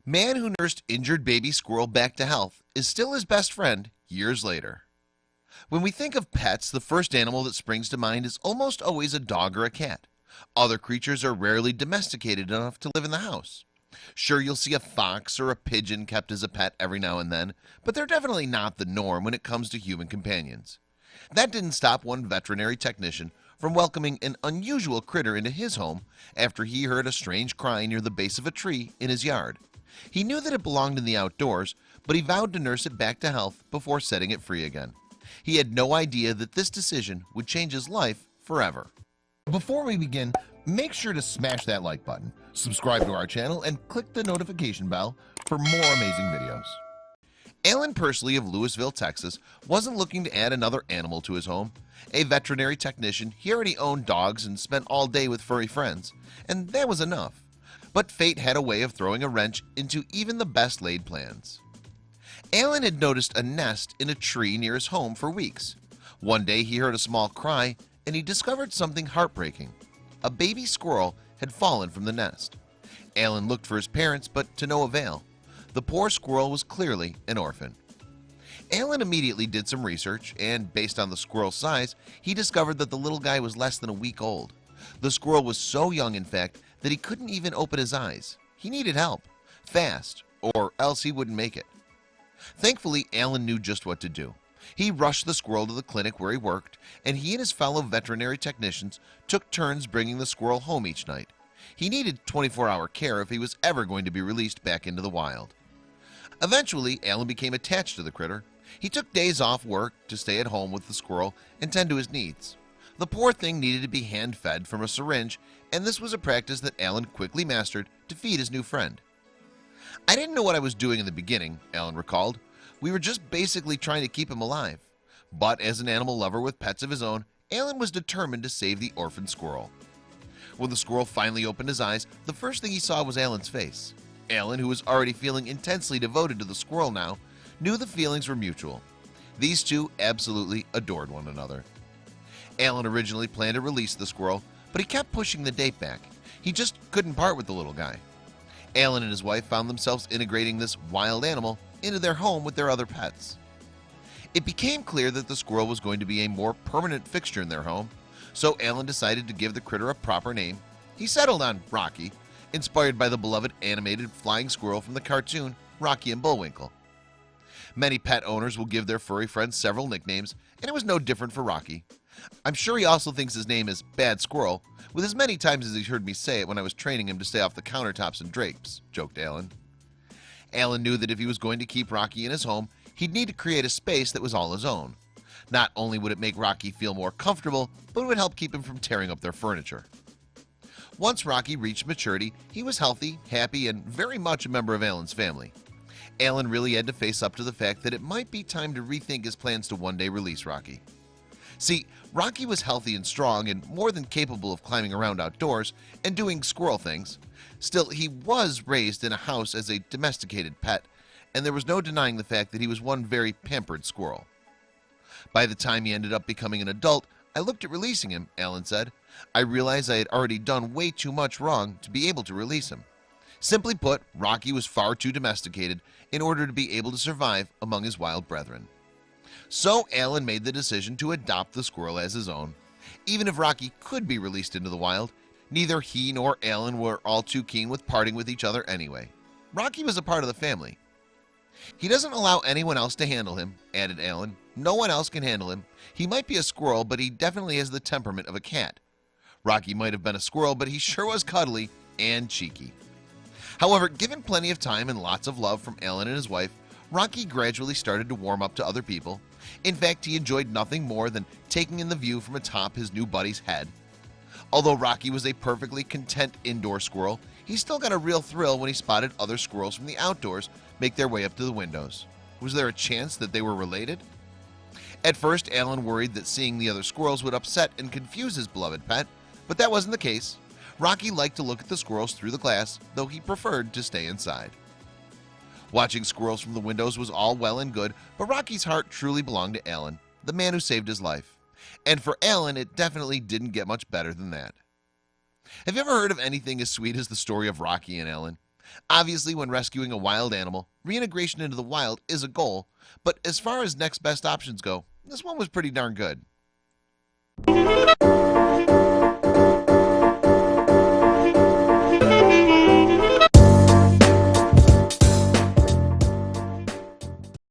Man who nursed injured baby squirrel back to health is still his best friend years later. When we think of pets, the first animal that springs to mind is almost always a dog or a cat. Other creatures are rarely domesticated enough to live in the house. Sure, you'll see a fox or a pigeon kept as a pet every now and then, but they're definitely not the norm when it comes to human companions. That didn't stop one veterinary technician from welcoming an unusual critter into his home after he heard a strange cry near the base of a tree in his yard. He knew that it belonged in the outdoors, but he vowed to nurse it back to health before setting it free again. He had no idea that this decision would change his life forever. Before we begin, make sure to smash that like button, subscribe to our channel, and click the notification bell for more amazing videos. Alan Persley of Louisville, Texas, wasn't looking to add another animal to his home. A veterinary technician, he already owned dogs and spent all day with furry friends, and that was enough. But fate had a way of throwing a wrench into even the best laid plans. Alan had noticed a nest in a tree near his home for weeks. One day he heard a small cry and he discovered something heartbreaking. A baby squirrel had fallen from the nest. Alan looked for his parents, but to no avail. The poor squirrel was clearly an orphan. Alan immediately did some research, and based on the squirrel's size, he discovered that the little guy was less than a week old. The squirrel was so young, in fact, that he couldn't even open his eyes. He needed help, fast, or else he wouldn't make it. Thankfully, Alan knew just what to do. He rushed the squirrel to the clinic where he worked, and he and his fellow veterinary technicians took turns bringing the squirrel home each night. He needed 24-hour care if he was ever going to be released back into the wild. Eventually, Alan became attached to the critter. He took days off work to stay at home with the squirrel and tend to his needs. The poor thing needed to be hand-fed from a syringe, and this was a practice that Alan quickly mastered to feed his new friend. "I didn't know what I was doing in the beginning," Alan recalled. "We were just basically trying to keep him alive." But as an animal lover with pets of his own, Alan was determined to save the orphan squirrel. When the squirrel finally opened his eyes, the first thing he saw was Alan's face. Alan, who was already feeling intensely devoted to the squirrel now, knew the feelings were mutual. These two absolutely adored one another. Alan originally planned to release the squirrel, but he kept pushing the date back. He just couldn't part with the little guy. Alan and his wife found themselves integrating this wild animal into their home with their other pets. It became clear that the squirrel was going to be a more permanent fixture in their home, so Alan decided to give the critter a proper name. He settled on Rocky, inspired by the beloved animated flying squirrel from the cartoon Rocky and Bullwinkle. Many pet owners will give their furry friends several nicknames, and it was no different for Rocky. I'm sure he also thinks his name is Bad Squirrel, with as many times as he's heard me say it when I was training him to stay off the countertops and drapes, joked Alan. Alan knew that if he was going to keep Rocky in his home, he'd need to create a space that was all his own. Not only would it make Rocky feel more comfortable, but it would help keep him from tearing up their furniture. Once Rocky reached maturity, he was healthy, happy, and very much a member of Alan's family. Alan really had to face up to the fact that it might be time to rethink his plans to one day release Rocky. See, Rocky was healthy and strong and more than capable of climbing around outdoors and doing squirrel things. Still, he was raised in a house as a domesticated pet, and there was no denying the fact that he was one very pampered squirrel. By the time he ended up becoming an adult, I looked at releasing him, Alan said. I realized I had already done way too much wrong to be able to release him. Simply put, Rocky was far too domesticated in order to be able to survive among his wild brethren. So Alan made the decision to adopt the squirrel as his own. Even if Rocky could be released into the wild, neither he nor Alan were all too keen with parting with each other anyway. Rocky was a part of the family. He doesn't allow anyone else to handle him, added Alan. No one else can handle him. He might be a squirrel, but he definitely has the temperament of a cat. Rocky might have been a squirrel, but he sure was cuddly and cheeky. However, given plenty of time and lots of love from Alan and his wife, Rocky gradually started to warm up to other people. In fact, he enjoyed nothing more than taking in the view from atop his new buddy's head. Although Rocky was a perfectly content indoor squirrel, he still got a real thrill when he spotted other squirrels from the outdoors make their way up to the windows. Was there a chance that they were related? At first, Alan worried that seeing the other squirrels would upset and confuse his beloved pet, but that wasn't the case. Rocky liked to look at the squirrels through the glass, though he preferred to stay inside. Watching squirrels from the windows was all well and good, but Rocky's heart truly belonged to Alan, the man who saved his life. And for Alan, it definitely didn't get much better than that. Have you ever heard of anything as sweet as the story of Rocky and Alan? Obviously, when rescuing a wild animal, reintegration into the wild is a goal, but as far as next best options go, this one was pretty darn good.